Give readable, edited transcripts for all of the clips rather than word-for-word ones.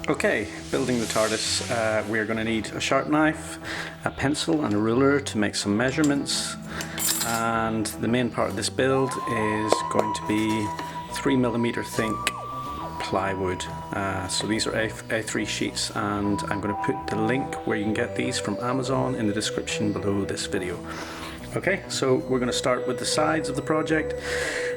Okay, building the TARDIS, we're going to need a sharp knife, a pencil and a ruler to make some measurements, and the main part of this build is going to be 3mm thick plywood. So these are A3 sheets, and I'm going to put the link where you can get these from Amazon in the description below this video. Okay, so we're going to start with the sides of the project,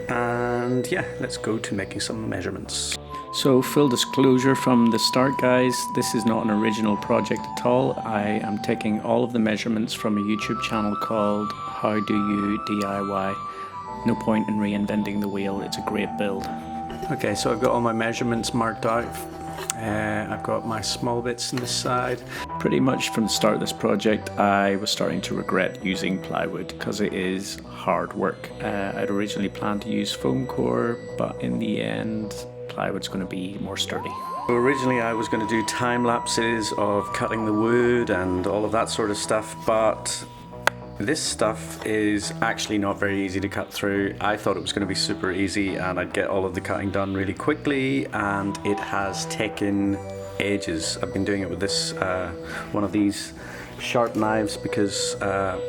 and yeah, let's go to making some measurements. So full disclosure from the start, guys, this is not an original project at all. I am taking all of the measurements from a YouTube channel called How Do You DIY. No point in reinventing the wheel, it's a great build. Okay, so I've got all my measurements marked out. I've got my small bits on this side. Pretty much from the start of this project, I was starting to regret using plywood because it is hard work. I'd originally planned to use foam core, but in the end, plywood's going to be more sturdy. So originally I was going to do time lapses of cutting the wood and all of that sort of stuff, but this stuff is actually not very easy to cut through. I thought it was going to be super easy and I'd get all of the cutting done really quickly, and it has taken ages. I've been doing it with this one of these sharp knives because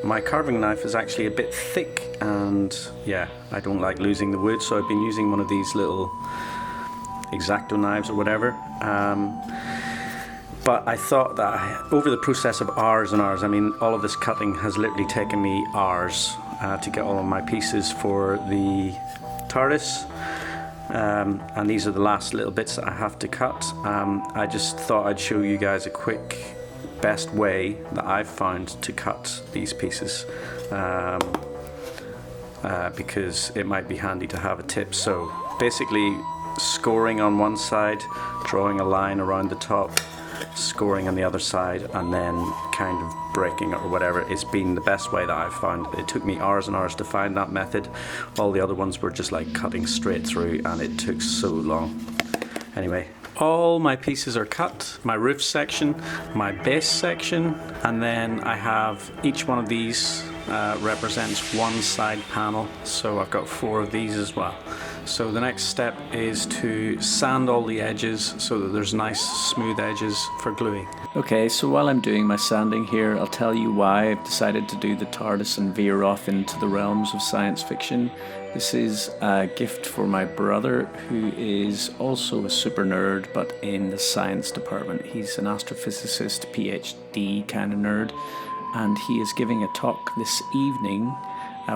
my carving knife is actually a bit thick, and yeah, I don't like losing the wood, so I've been using one of these little X-Acto knives or whatever. But I thought that over the process of hours and hours, I mean, all of this cutting has literally taken me hours to get all of my pieces for the TARDIS. And these are the last little bits that I have to cut. I just thought I'd show you guys a quick best way that I've found to cut these pieces, because it might be handy to have a tip. So basically, scoring on one side, drawing a line around the top, scoring on the other side, and then kind of breaking it or whatever. It's been the best way that I've found. It took me hours and hours to find that method. All the other ones were just like cutting straight through, and it took so long. Anyway, all my pieces are cut. My roof section, my base section, and then I have each one of these represents one side panel, so I've got 4 of these as well. So the next step is to sand all the edges so that there's nice smooth edges for gluing. Okay, so while I'm doing my sanding here, I'll tell you why I've decided to do the TARDIS and veer off into the realms of science fiction. This is a gift for my brother, who is also a super nerd, but in the science department. He's an astrophysicist, PhD kind of nerd, and he is giving a talk this evening,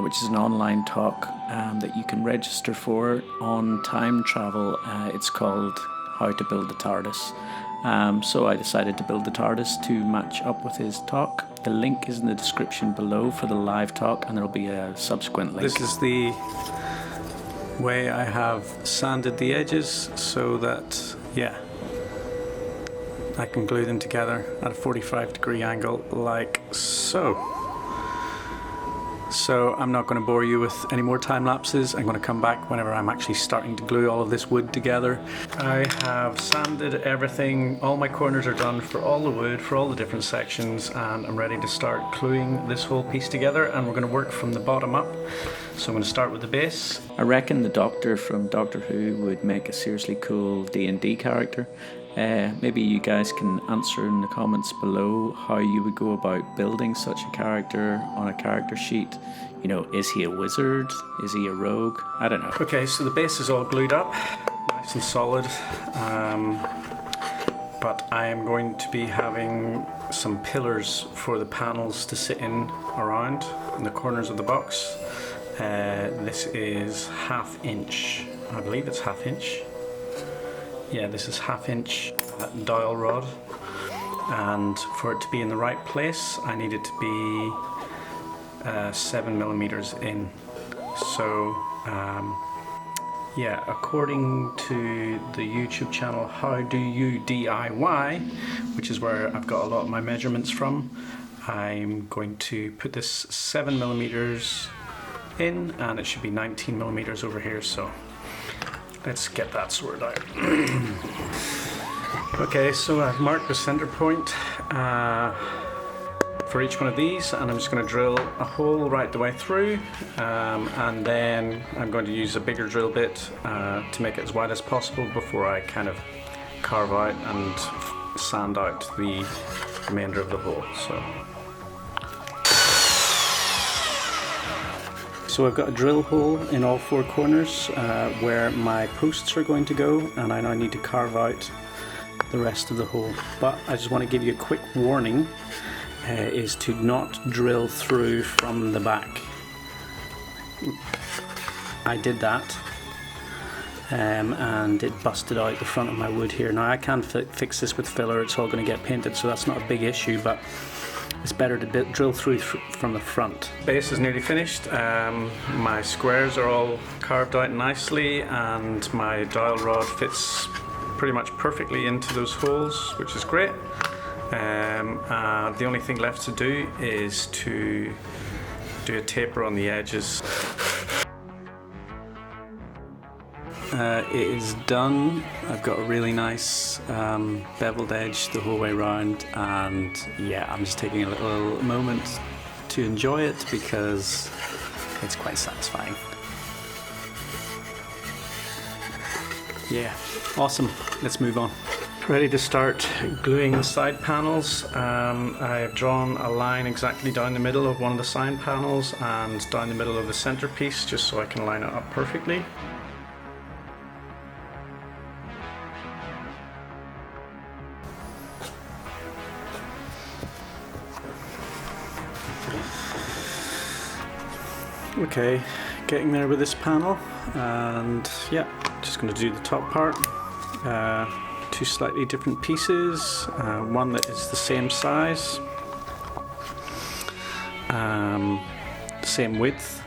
which is an online talk that you can register for on time travel. It's called How to Build the TARDIS. So I decided to build the TARDIS to match up with his talk. The link is in the description below for the live talk, and there'll be a subsequent link. This is the way I have sanded the edges so that, yeah, I can glue them together at a 45-degree angle like so. So I'm not going to bore you with any more time lapses. I'm going to come back whenever I'm actually starting to glue all of this wood together. I have sanded everything. All my corners are done for all the wood, for all the different sections, and I'm ready to start gluing this whole piece together, and we're going to work from the bottom up. So I'm going to start with the base. I reckon the Doctor from Doctor Who would make a seriously cool D&D character. Maybe you guys can answer in the comments below how you would go about building such a character on a character sheet. You know, is he a wizard? Is he a rogue? I don't know. Okay, so the base is all glued up, nice and solid. But I am going to be having some pillars for the panels to sit in around in the corners of the box. This is 1/2 inch. I believe it's 1/2 inch. Yeah, this is 1/2 inch dowel rod, and for it to be in the right place I need it to be 7mm in. So yeah, according to the YouTube channel How Do You DIY, which is where I've got a lot of my measurements from, I'm going to put this 7mm in, and it should be 19mm over here. So let's get that sorted out. Okay, so I've marked the center point for each one of these, and I'm just going to drill a hole right the way through, and then I'm going to use a bigger drill bit to make it as wide as possible before I kind of carve out and sand out the remainder of the hole. So I've got a drill hole in all four corners where my posts are going to go, and I now need to carve out the rest of the hole. But I just want to give you a quick warning, is to not drill through from the back. I did that and it busted out the front of my wood here. Now I can fix this with filler, it's all going to get painted, so that's not a big issue, but it's better to drill through from the front. Base is nearly finished. My squares are all carved out nicely and my dowel rod fits pretty much perfectly into those holes, which is great. The only thing left to do is to do a taper on the edges. It is done. I've got a really nice beveled edge the whole way around, and yeah, I'm just taking a little moment to enjoy it because it's quite satisfying. Yeah, awesome. Let's move on. Ready to start gluing the side panels. I've drawn a line exactly down the middle of one of the side panels and down the middle of the centerpiece just so I can line it up perfectly. Okay, getting there with this panel, and yeah, just going to do the top part. Two slightly different pieces, one that is the same size, same width,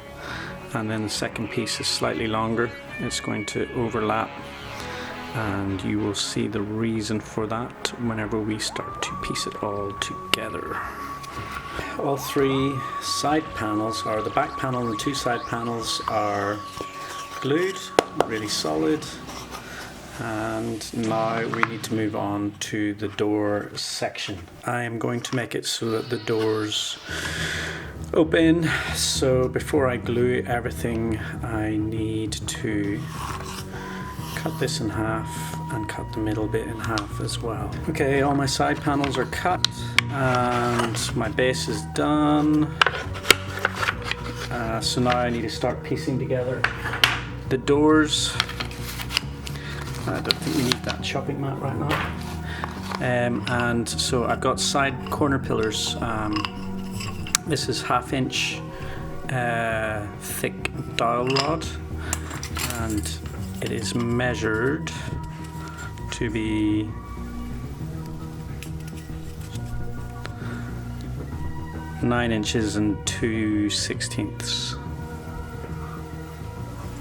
and then the second piece is slightly longer. It's going to overlap, and you will see the reason for that whenever we start to piece it all together. All three side panels, or the back panel and the two side panels, are glued, really solid. And now we need to move on to the door section. I am going to make it so that the doors open. So before I glue everything, I need to cut this in half and cut the middle bit in half as well. Okay, all my side panels are cut and my base is done. So now I need to start piecing together the doors. I don't think we need that chopping mat right now. And so I've got side corner pillars. This is 1/2 inch thick dowel rod, and it is measured to be 9 inches and 2/16.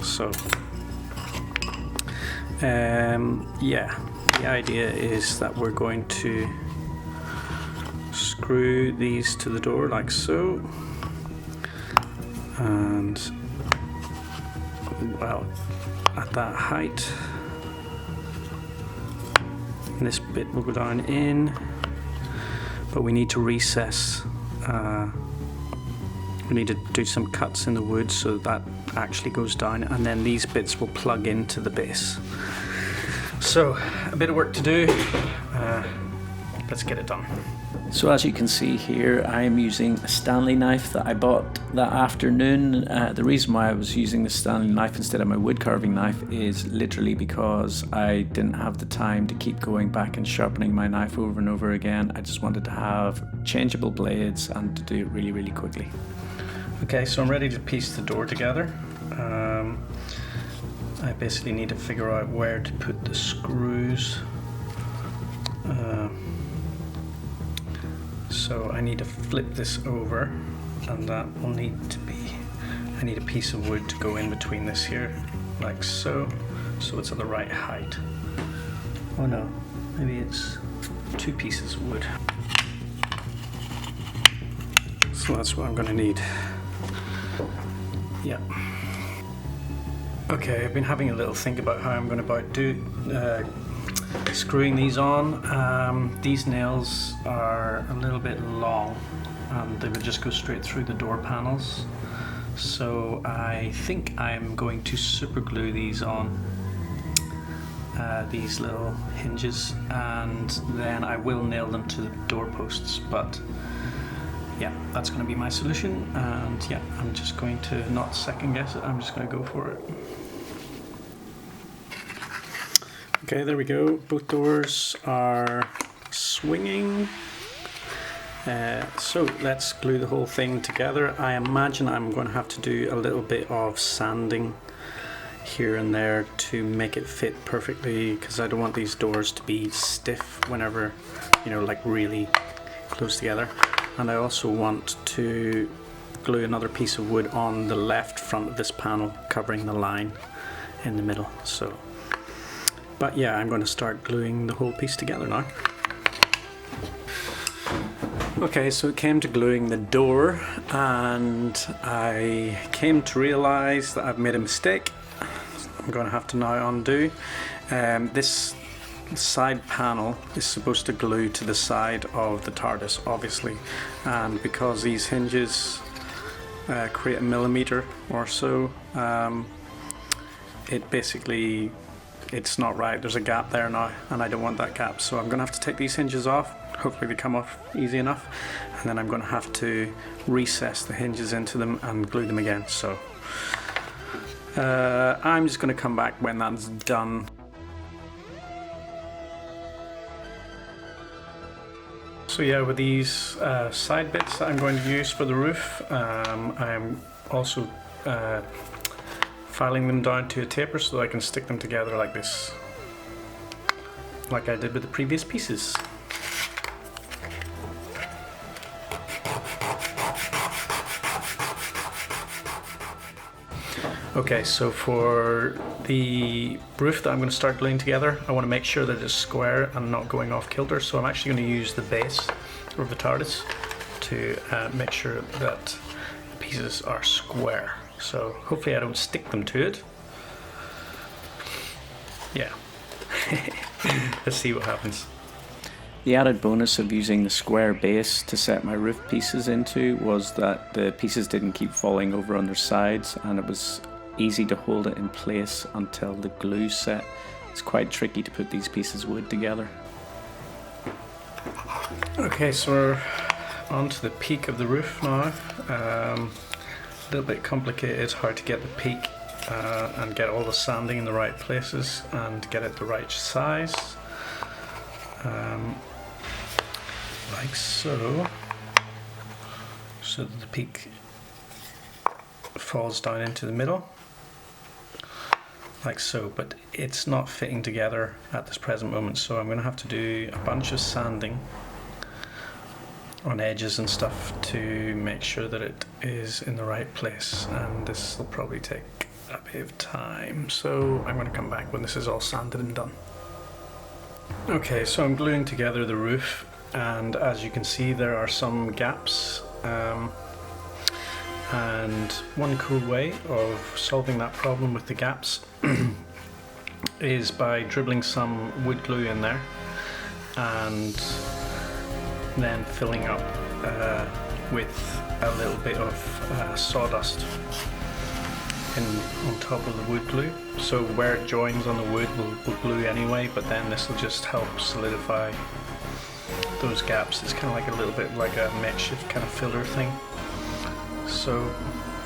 So yeah, the idea is that we're going to screw these to the door like so, and well, at that height, this bit will go down in, but we need to recess. We need to do some cuts in the wood so that actually goes down, and then these bits will plug into the base. So a bit of work to do. Let's get it done. So as you can see here, I am using a Stanley knife that I bought that afternoon. The reason why I was using the Stanley knife instead of my wood carving knife is literally because I didn't have the time to keep going back and sharpening my knife over and over again. I just wanted to have changeable blades and to do it really, really quickly. Okay, so I'm ready to piece the door together. I basically need to figure out where to put the screws. So I need to flip this over, and that will need to be, I need a piece of wood to go in between this here, like so, so it's at the right height. Oh no, maybe it's 2 pieces of wood. So that's what I'm going to need. Yeah. Okay, I've been having a little think about how I'm going to screwing these on. These nails are a little bit long and they would just go straight through the door panels. So I think I'm going to super glue these on. these little hinges, and then I will nail them to the doorposts. But yeah, that's going to be my solution, and yeah, I'm just going to not second guess it, I'm just going to go for it. Okay, there we go, both doors are swinging. So let's glue the whole thing together. I imagine I'm going to have to do a little bit of sanding here and there to make it fit perfectly, because I don't want these doors to be stiff whenever, you know, like really close together. And I also want to glue another piece of wood on the left front of this panel, covering the line in the middle. So, but yeah, I'm going to start gluing the whole piece together now. Okay, so it came to gluing the door, and I came to realize that I've made a mistake. I'm going to have to now undo. This side panel is supposed to glue to the side of the Tardis, obviously, and because these hinges create a millimeter or so, it's not right. There's a gap there now, and I don't want that gap, so I'm going to have to take these hinges off. Hopefully they come off easy enough, and then I'm going to have to recess the hinges into them and glue them again. So I'm just going to come back when that's done. So yeah, with these side bits that I'm going to use for the roof, I'm also filing them down to a taper so that I can stick them together like this, like I did with the previous pieces. Okay, so for the roof that I'm going to start gluing together, I want to make sure that it's square and not going off kilter, so I'm actually going to use the base of the Tardis to make sure that the pieces are square. So hopefully I don't stick them to it. Yeah. Let's see what happens. The added bonus of using the square base to set my roof pieces into was that the pieces didn't keep falling over on their sides, and it was easy to hold it in place until the glue set. It's quite tricky to put these pieces of wood together. Okay, so we're on to the peak of the roof now. A little bit complicated how to get the peak and get all the sanding in the right places and get it the right size. Like so that the peak falls down into the middle, like so, but it's not fitting together at this present moment, so I'm going to have to do a bunch of sanding on edges and stuff to make sure that it is in the right place, and this will probably take a bit of time, so I'm going to come back when this is all sanded and done. Okay, so I'm gluing together the roof, and as you can see there are some gaps, and one cool way of solving that problem with the gaps is by dribbling some wood glue in there and then filling up with a little bit of sawdust on top of the wood glue. So where it joins on the wood will glue anyway, but then this will just help solidify those gaps. It's kind of like a little bit like a makeshift kind of filler thing. So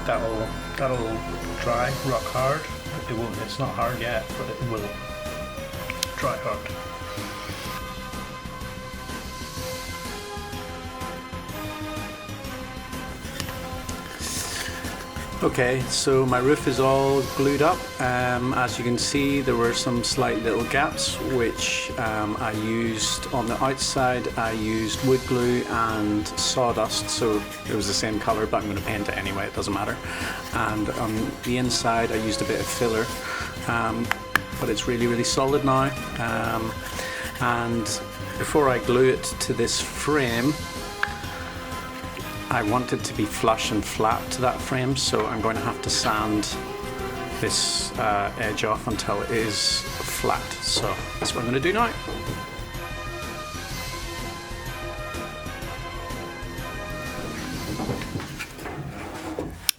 that'll dry rock hard. It won't. It's not hard yet, but it will dry hard. Okay, so my roof is all glued up. As you can see, there were some slight little gaps which I used on the outside. I used wood glue and sawdust, so it was the same color, but I'm going to paint it anyway, it doesn't matter. And on the inside I used a bit of filler, but it's really solid now. And before I glue it to this frame, I want it to be flush and flat to that frame, so I'm going to have to sand this edge off until it is flat. So that's what I'm going to do now.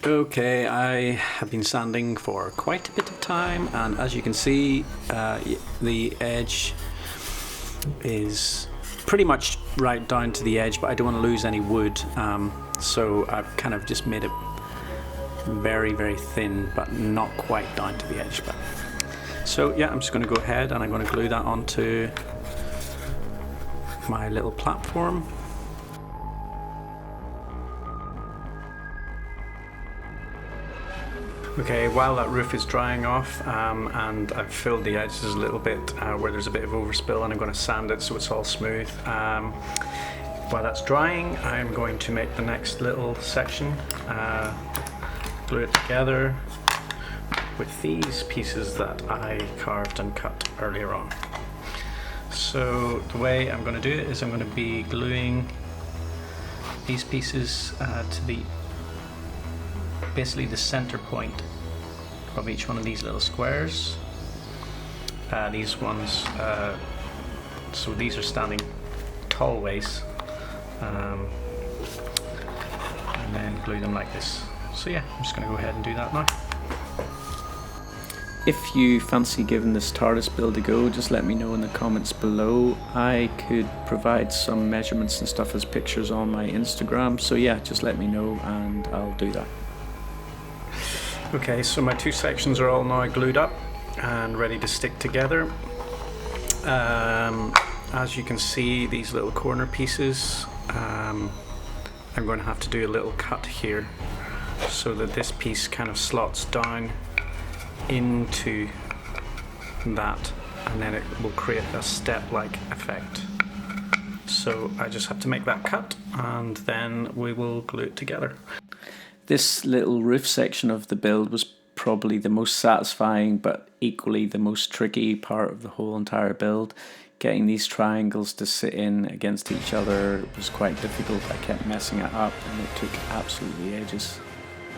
Okay, I have been sanding for quite a bit of time, and as you can see, the edge is pretty much right down to the edge, but I don't want to lose any wood, so I've kind of just made it very, very thin, but not quite down to the edge. But so yeah, I'm just going to go ahead and I'm going to glue that onto my little platform. Okay, while that roof is drying off, and I've filled the edges a little bit where there's a bit of overspill, and I'm going to sand it so it's all smooth. While that's drying, I'm going to make the next little section, glue it together with these pieces that I carved and cut earlier on. So the way I'm going to do it is I'm going to be gluing these pieces to the basically the center point of each one of these little squares. These ones, so these are standing tall ways, and then glue them like this. So yeah, I'm just going to go ahead and do that now. If you fancy giving this Tardis build a go, just let me know in the comments below. I could provide some measurements and stuff as pictures on my Instagram, so yeah, just let me know and I'll do that. Okay, so my two sections are all now glued up and ready to stick together. As you can see, these little corner pieces, I'm going to have to do a little cut here so that this piece kind of slots down into that, and then it will create a step-like effect. So I just have to make that cut and then we will glue it together. This little roof section of the build was probably the most satisfying but equally the most tricky part of the whole entire build. Getting these triangles to sit in against each other was quite difficult. I kept messing it up and it took absolutely ages.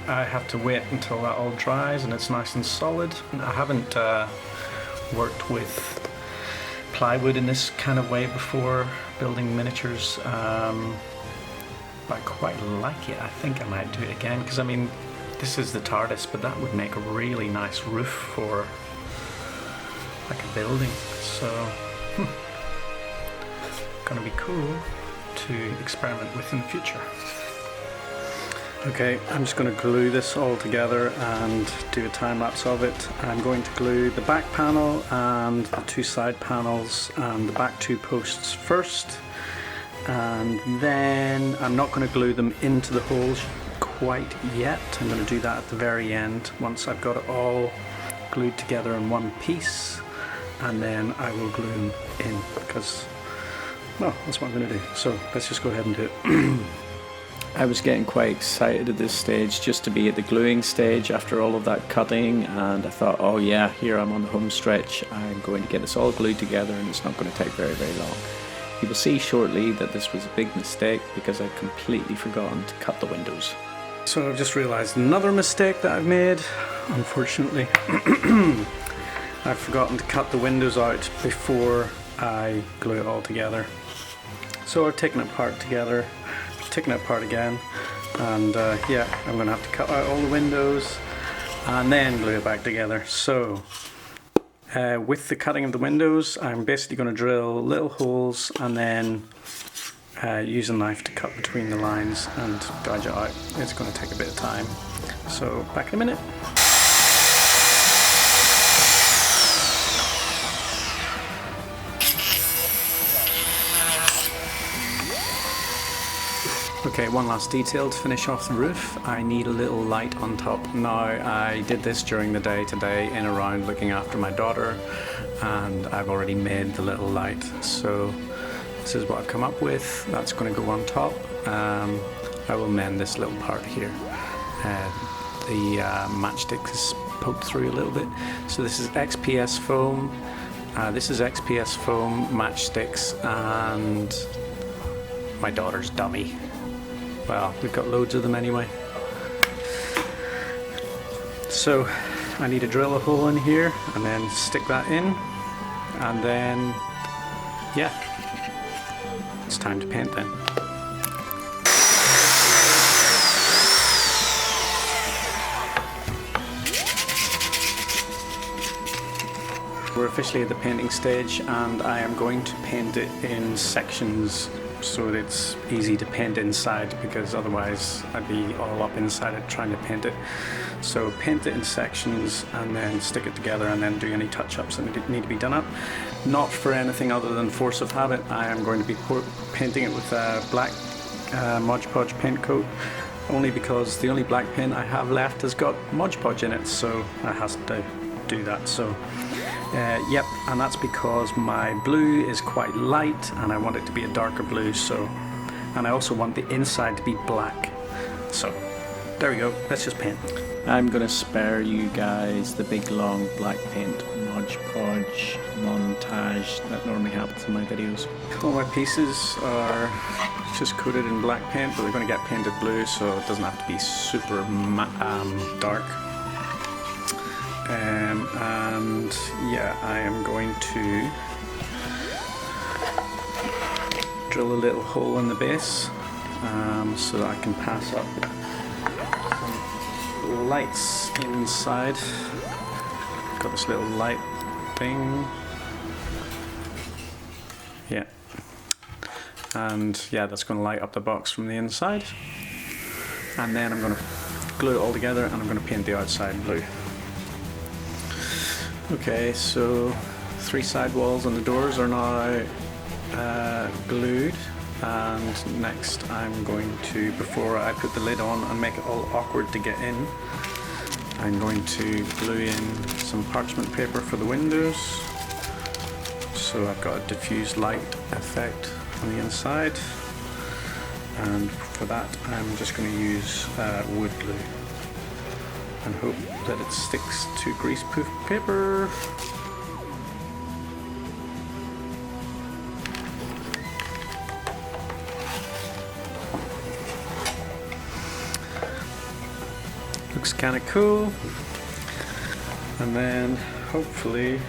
I have to wait until that all dries and it's nice and solid. I haven't worked with plywood in this kind of way before building miniatures. I quite like it. I think I might do it again because I mean this is the Tardis, but that would make a really nice roof for like a building. So gonna be cool to experiment with in the future. Okay, I'm just going to glue this all together and do a time lapse of it. I'm going to glue the back panel and the two side panels and the back two posts first, and then I'm not going to glue them into the holes quite yet. I'm going to do that at the very end once I've got it all glued together in one piece, and then I will glue them in because, well, that's what I'm going to do. So let's just go ahead and do it. I was getting quite excited at this stage just to be at the gluing stage after all of that cutting, and I thought, oh yeah, here I'm on the home stretch, I'm going to get this all glued together and it's not going to take very, very long. You will see shortly that this was a big mistake because I'd completely forgotten to cut the windows. So I've just realised another mistake that I've made, unfortunately. I've forgotten to cut the windows out before I glue it all together. So I've taken it apart together, taken it apart again, and yeah, I'm going to have to cut out all the windows and then glue it back together. So with the cutting of the windows, I'm basically going to drill little holes and then use a knife to cut between the lines and gouge it out. It's going to take a bit of time, so back in a minute. Okay, one last detail to finish off the roof. I need a little light on top. Now, I did this during the day today in around looking after my daughter, and I've already made the little light. So this is what I've come up with. That's going to go on top. I will mend this little part here. The matchstick is poked through a little bit. So this is XPS foam. This is XPS foam, matchsticks, and my daughter's dummy. Well, we've got loads of them anyway. So I need to drill a hole in here and then stick that in, and then yeah, it's time to paint then. We're officially at the painting stage, and I am going to paint it in sections so that it's easy to paint inside, because otherwise I'd be all up inside it trying to paint it. So paint it in sections and then stick it together and then do any touch-ups that need to be done up. Not for anything other than force of habit. I am going to be painting it with a black Mod Podge paint coat, only because the only black paint I have left has got Mod Podge in it, so I has to do that. So yep, and that's because my blue is quite light and I want it to be a darker blue, so, and I also want the inside to be black. So there we go, let's just paint. I'm gonna spare you guys the big long black paint Mod Podge montage that normally happens in my videos. All my pieces are just coated in black paint, but they're going to get painted blue, so it doesn't have to be super dark. And yeah, I am going to drill a little hole in the base so that I can pass up some lights inside. Got this little light thing. Yeah. And yeah, that's going to light up the box from the inside. And then I'm going to glue it all together and I'm going to paint the outside blue. Okay, so 3 side walls and the doors are now glued, and next I'm going to, before I put the lid on and make it all awkward to get in, I'm going to glue in some parchment paper for the windows. So I've got a diffused light effect on the inside, and for that I'm just going to use wood glue and hope that it sticks to greaseproof paper. Looks kind of cool. And then hopefully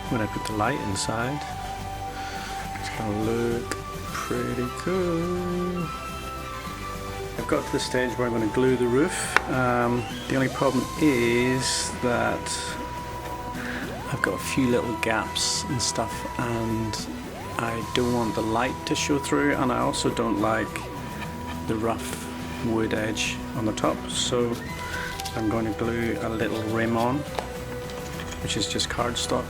when I put the light inside, it's going to look pretty cool. I've got to the stage where I'm going to glue the roof. The only problem is that I've got a few little gaps and stuff, and I don't want the light to show through, and I also don't like the rough wood edge on the top, so I'm going to glue a little rim on, which is just cardstock,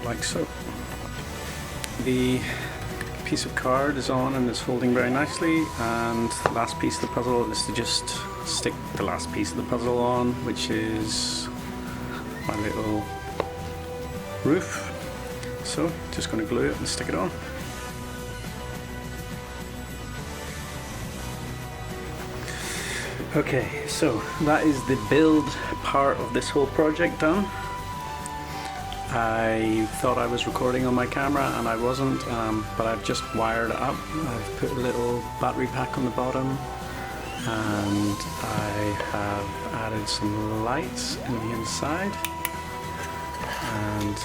like so. The piece of card is on and is holding very nicely, and the last piece of the puzzle is to just stick the last piece of the puzzle on, which is my little roof. So just going to glue it and stick it on. Okay, so that is the build part of this whole project done. I thought I was recording on my camera and I wasn't, but I've just wired it up. I've put a little battery pack on the bottom, and I have added some lights in the inside, and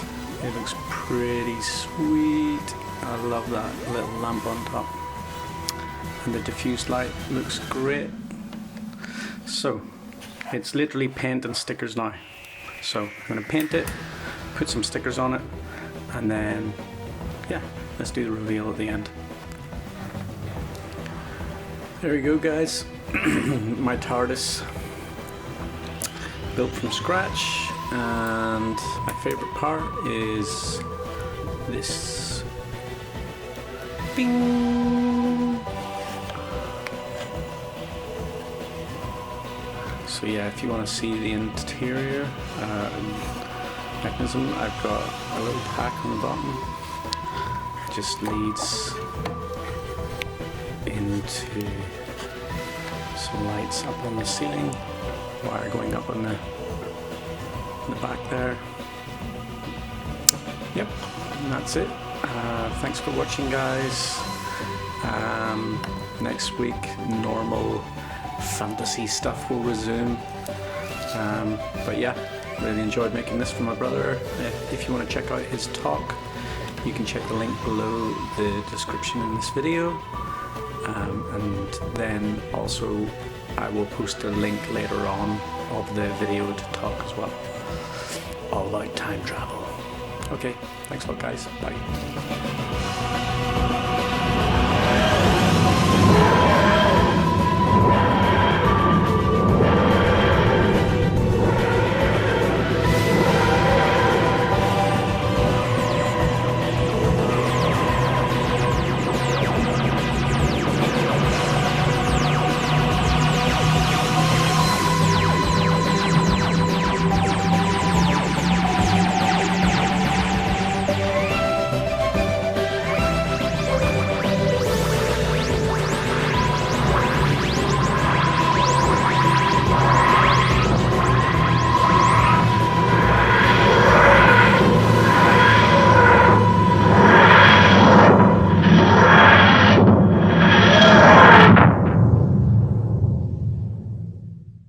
it looks pretty sweet. I love that little lamp on top, and the diffused light looks great. So it's literally paint and stickers now. So I'm going to paint it, put some stickers on it, and then yeah, let's do the reveal at the end. There we go, guys. My Tardis built from scratch, and my favorite part is this. Bing! So yeah, if you want to see the interior mechanism, I've got a little pack on the bottom. It just leads into some lights up on the ceiling, wire going up on the back there. Yep, and that's it. Thanks for watching, guys. Next week, normal fantasy stuff will resume. But yeah, really enjoyed making this for my brother. If you want to check out his talk, you can check the link below the description in this video. And then also I will post a link later on of the video to talk as well, all about time travel. Okay, thanks a lot guys, bye.